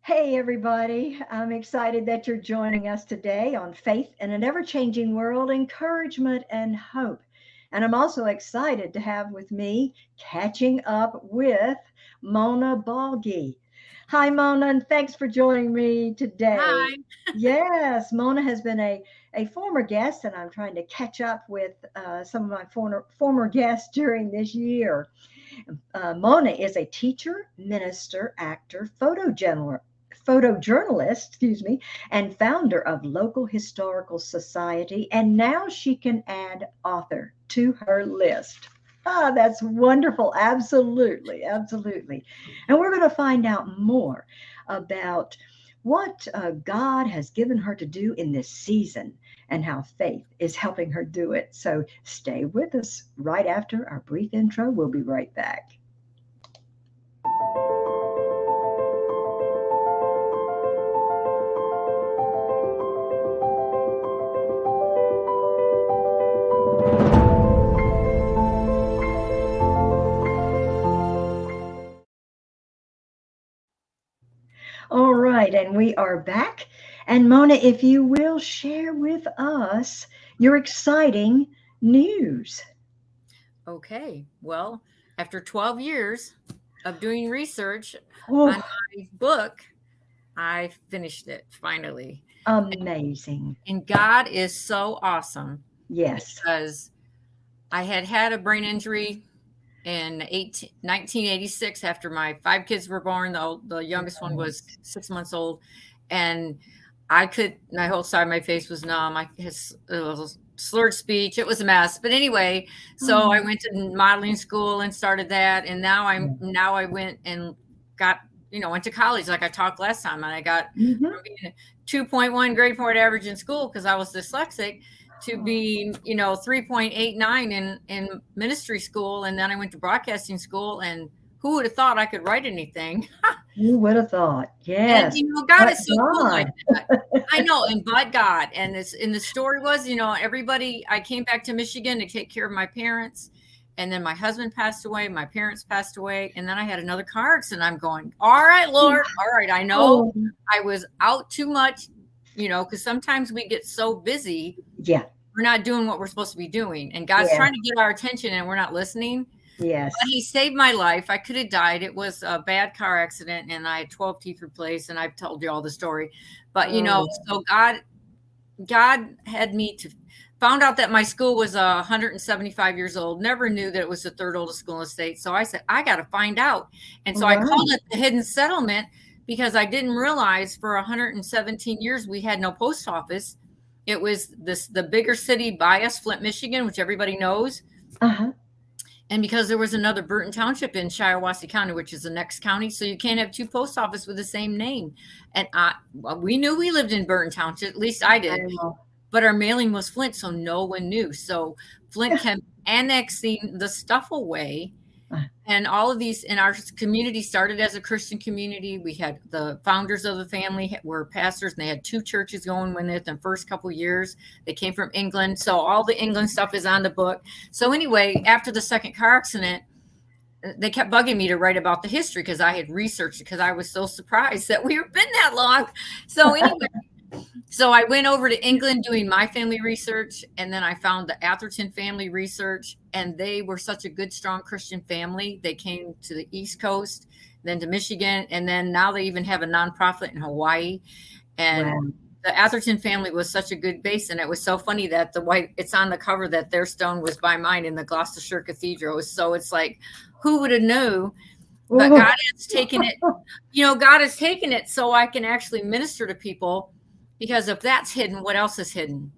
Hey, everybody. I'm excited that you're joining us today on Faith in an Ever Changing World, Encouragement and Hope. And I'm also excited to have with me catching up with Mona Ballge. Hi, Mona, and thanks for joining me today. Hi. Yes, Mona has been a former guest, and I'm trying to catch up with some of my former guests during this year. Mona is a teacher, minister, actor, photojournalist, and founder of Local Historical Society. And now she can add author to her list. Ah, that's wonderful. Absolutely, absolutely. And we're going to find out more about what God has given her to do in this season and how faith is helping her do it. So stay with us right after our brief intro. We'll be right back. All right, and we are back. And Mona, if you will share with us your exciting news. Okay. Well, after 12 years of doing research on Oh, my book, I finished it finally. amazing. And God is so awesome Yes. because I had had a brain injury in 1986 after my five kids were born. The youngest one was Yes. 6 months old. And my whole side of my face was numb. It was slurred speech. It was a mess. But anyway, so I Oh, went to modeling school and started that. And yeah. now I went and got, went to college like I talked last time. And I got Mhm. from being a 2.1 grade point average in school because I was dyslexic to Oh, being, 3.89 in ministry school. And then I went to broadcasting school, and who would have thought I could write anything? who would have thought? And Yes. God But is so cool like God. that. I know, and but God, and the story was, everybody. I came back to Michigan to take care of my parents, and then my husband passed away, my parents passed away, and then I had another car accident. I'm going, all right, Lord, all right. I know Oh, I was out too much, because sometimes we get so busy, yeah. we're not doing what we're supposed to be doing, and God's Yeah. trying to get our attention, and we're not listening. But Yes. he saved my life. I could have died. It was a bad car accident, and I had 12 teeth replaced, and I've told you all the story. But Oh, so God had me to found out that my school was 175 years old. Never knew that it was the third oldest school in the state. So I said, I got to find out. And so I called right. it the hidden settlement because I didn't realize for 117 years we had no post office. It was the bigger city by us, Flint, Michigan, which everybody knows. Uh-huh. And because there was another Burton Township in Shiawassee County, which is the next county, so you can't have two post offices with the same name. And well, we knew we lived in Burton Township, at least I I did, know. but our mailing was Flint, so no one knew. So Flint kept annexing the stuff away. And all of these in our community started as a Christian community. We had the founders of the family were pastors, and they had two churches going when they the first couple of years. They came from England, so all the England stuff is on the book. So anyway, after the second car accident, they kept bugging me to write about the history because I had researched it because I was so surprised that we were been that long. So anyway, so I went over to England doing my family research, and then I found the Atherton family research, and they were such a good, strong Christian family. They came to the East Coast, then to Michigan, and then now they even have a nonprofit in Hawaii. And Wow. the Atherton family was such a good base, and it was so funny that it's on the cover that their stone was by mine in the Gloucestershire Cathedral. So it's like, who would have known? But God Oh, has taken it, God has taken it so I can actually minister to people, because if that's hidden, what else is hidden?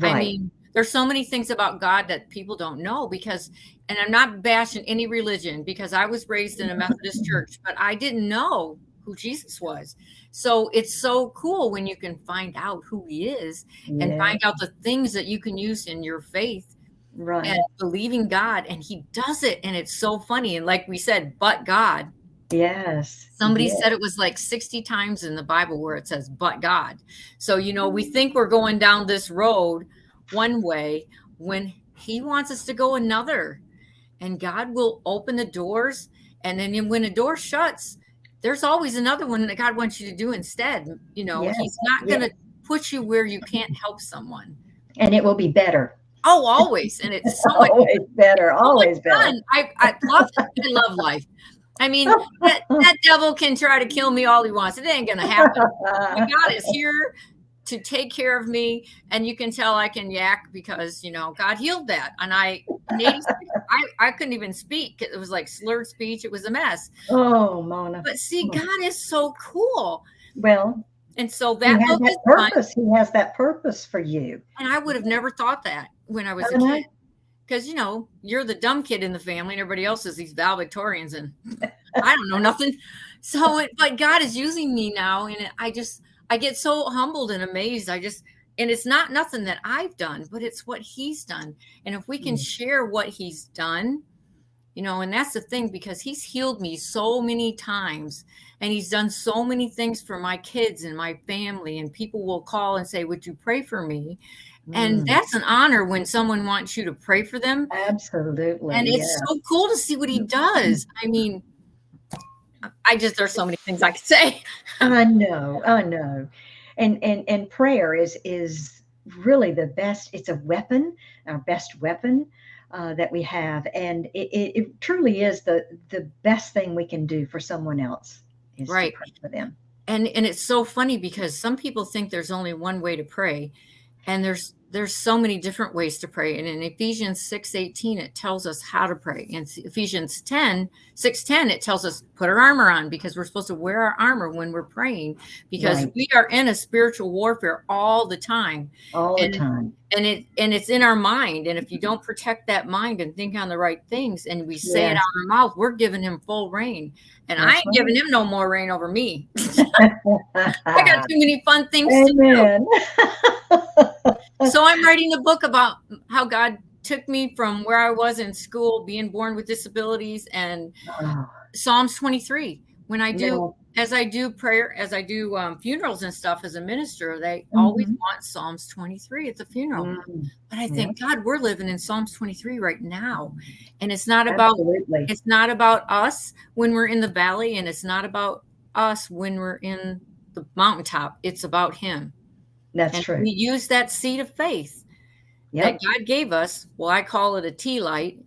I right. mean, there's so many things about God that people don't know and I'm not bashing any religion because I was raised in a Methodist church, but I didn't know who Jesus was. So it's so cool when you can find out who he is and Yeah, find out the things that you can use in your faith and right. believing God. And he does it. And it's so funny. And like we said, but God. Yes. Somebody Yeah. said it was like 60 times in the Bible where it says, but God. So, we think we're going down this road one way when he wants us to go another. And God will open the doors. And then when a door shuts, there's always another one that God wants you to do instead. You know, Yes, he's not going yes. to put you where you can't help someone. And it will be better. Oh, always. And it's so much, Always better. so much Always better. fun. I love it. I love life. I mean, that devil can try to kill me all he wants. It ain't going to happen. My God is here to take care of me. And you can tell I can yak because, you know, God healed that. And in 86, I couldn't even speak. It was like slurred speech. It was a mess. Oh, Mona. But see, God is so cool. Well, and so he that has book that is purpose. He has that purpose for you. And I would have never thought that when I was a kid. Because, you know, you're the dumb kid in the family and everybody else is these valedictorians and I don't know nothing. So, but God is using me now. And I get so humbled and amazed. And it's not nothing that I've done, but it's what he's done. And if we can share what he's done, you know, and that's the thing, because he's healed me so many times and he's done so many things for my kids and my family. And people will call and say, would you pray for me? And that's an honor when someone wants you to pray for them. Absolutely. And it's so cool to see what he does. I mean, there's so many things I could say. I know. And prayer is really the best. It's a weapon, our best weapon that we have. And it truly is the best thing we can do for someone else is to pray for them. And it's so funny because some people think there's only one way to pray. And there's so many different ways to pray. And in Ephesians 6:18, it tells us how to pray. In Ephesians 6:10, it tells us put our armor on, because we're supposed to wear our armor when we're praying, because we are in a spiritual warfare all the time. And it's in our mind. And if you don't protect that mind and think on the right things and we say it out of our mouth, we're giving him full reign. And I ain't giving him no more reign over me. I got too many fun things to do. So I'm writing a book about how God took me from where I was in school, being born with disabilities, and Psalms 23. When I do, as I do prayer, as I do funerals and stuff as a minister, they always want Psalms 23 at the funeral. But I think, God, we're living in Psalms 23 right now. And it's not about us when we're in the valley, and it's not about us when we're in the mountaintop. It's about him. That's true. We use that seed of faith that God gave us. Well, I call it a tea light.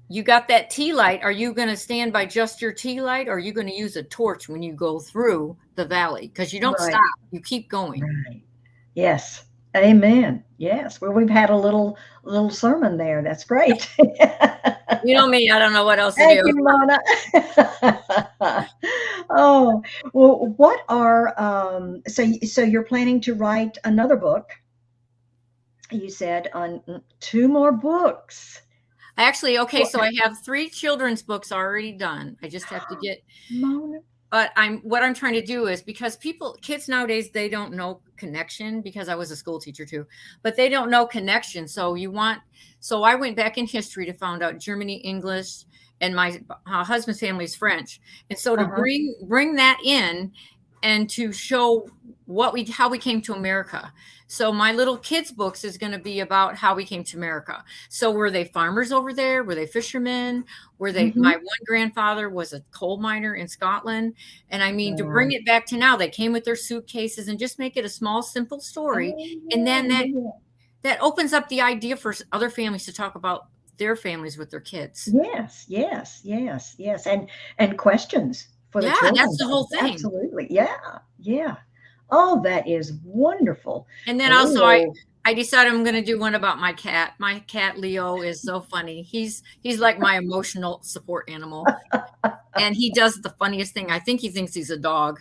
You got that tea light. Are you going to stand by just your tea light, or are you going to use a torch when you go through the valley? Because you don't stop. You keep going. Right. Yes. Amen. Yes. Well, we've had a little sermon there. That's great. You know me. I don't know what else to Thank do. you, Mona. Oh, well, what are so you're planning to write another book? You said on 2 more books. Actually, so I have 3 children's books already done. I just have to get Mona. But what I'm trying to do is, because kids nowadays, they don't know connection, because I was a school teacher too, but they don't know connection. So I went back in history to find out Germany, English, and my husband's family is French. And so to bring that in and to show how we came to America. So my little kids' books is going to be about how we came to America. So were they farmers over there? Were they fishermen? Were they? My one grandfather was a coal miner in Scotland. And I mean, to bring it back to now, they came with their suitcases, and just make it a small, simple story. And then that opens up the idea for other families to talk about their families with their kids. Yes. And questions for the children. That's the whole thing. Absolutely. Yeah. Oh, that is wonderful. And then also I decided I'm going to do one about my cat. My cat, Leo, is so funny. He's like my emotional support animal. And he does the funniest thing. I think he thinks he's a dog.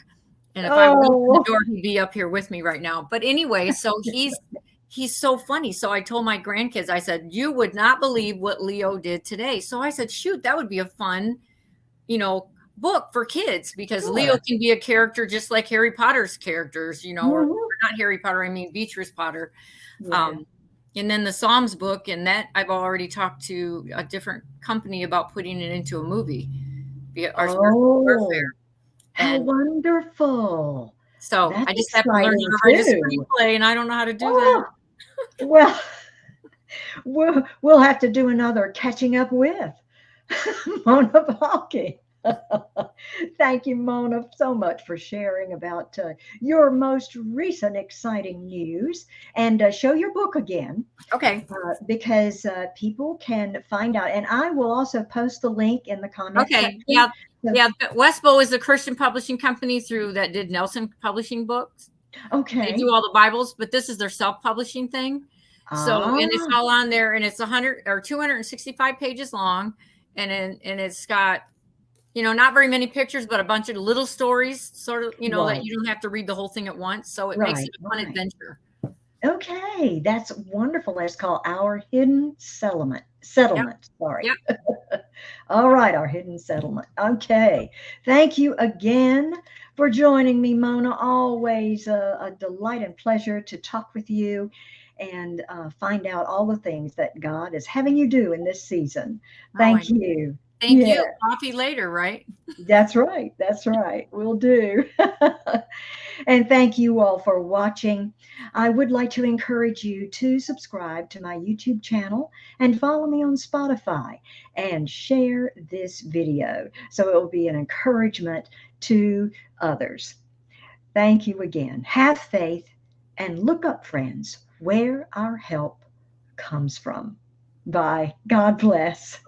And if I opened the door, he'd be up here with me right now. But anyway, so he's so funny. So I told my grandkids, I said, you would not believe what Leo did today. So I said, shoot, that would be a fun, book for kids, because Leo can be a character just like Harry Potter's characters, or not Harry Potter, I mean Beatrice Potter. And then the Psalms book, and that I've already talked to a different company about putting it into a movie. Our spiritual warfare. How wonderful. So I just have to learn how to write a screenplay, and I don't know how to do that. Well, we'll have to do another catching up with Mona Ballge. Thank you, Mona, so much for sharing about your most recent exciting news. And show your book again, Okay. because people can find out. And I will also post the link in the comment Okay. section. Yeah. So, Yeah. Westbow is a Christian publishing company through that did Nelson Publishing Books. They do okay. all the Bibles, but this is their self-publishing thing. So, and it's Ah, all on there, and it's 100 or 265 pages long, and it's got, not very many pictures, but a bunch of little stories, sort of, that right, you don't have to read the whole thing at once. So it makes it right, a fun right. adventure. Okay, that's wonderful. It's called Our Hidden Settlement. Yep. Settlement, sorry. Yep. All right, Our Hidden Settlement. Okay. Thank you again for joining me, Mona. Always a delight and pleasure to talk with you and find out all the things that God is having you do in this season. Oh, Thank and you. thank Yeah, you. Coffee later, right? that's right. That's right. We'll do. And thank you all for watching. I would like to encourage you to subscribe to my YouTube channel and follow me on Spotify and share this video so it will be an encouragement to others. Thank you again. Have faith and look up, friends, where our help comes from. Bye. God bless.